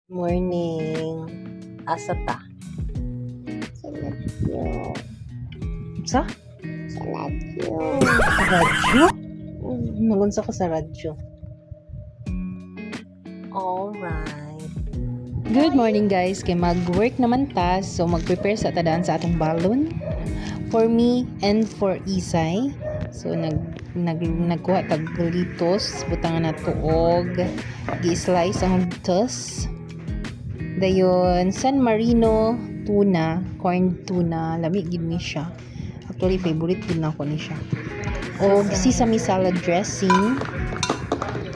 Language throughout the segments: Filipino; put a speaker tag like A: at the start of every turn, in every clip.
A: Morning. Asa ta?
B: Sa radyo.
A: Sa?
B: Sa radyo.
A: Sa radyo? Nagunsa ko sa radyo. Alright. Good morning guys. Kay mag-work naman ta. So mag-prepare sa tadaan sa atong balon. For me and for Isay. So nagkuha tag litos, butangan na tuog, gi-slice ang litos. Dayon San Marino tuna, corn tuna, lami gid ni siya. Actually favorite gid na ko ni siya. O sesame salad dressing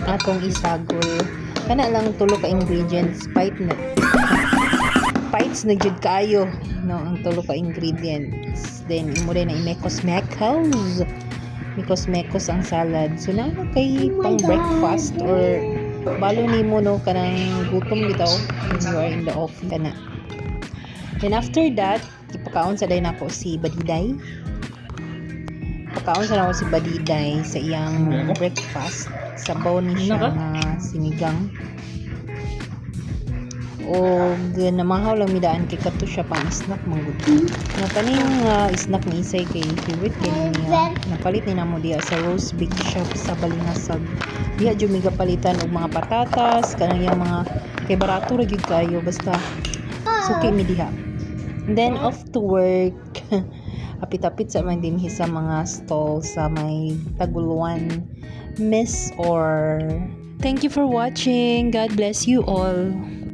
A: atong isagol. Kana lang tulo ka ingredients, bites na jud kayo no ang tulo ka ingredients. Then imo rin na imekos mekos ang salad. So na kay pang breakfast or balo nimo no kanang gutom bitaw when you are in the office kana. Then after that, ipakaon sa day nako si Badiday. Pakaon sa nako si Badiday sa iyang breakfast. Sabaw ni siya nga sinigang. O namahaw lang midaan kay kato siya pang snack manggod. Na kaning snack ni Isay kay favorite kay niya. Napalit ni namo diya sa Rose Bake Shop sa Balingasag. Diha jud mi palitan og mga patatas, kanang yang mga kay barato ra gyud kayo basta suki mi diha. And then off to work. Apit-apit sa man dinhi sa mga stall sa may Taguluan Miss or. Thank you for watching. God bless you all.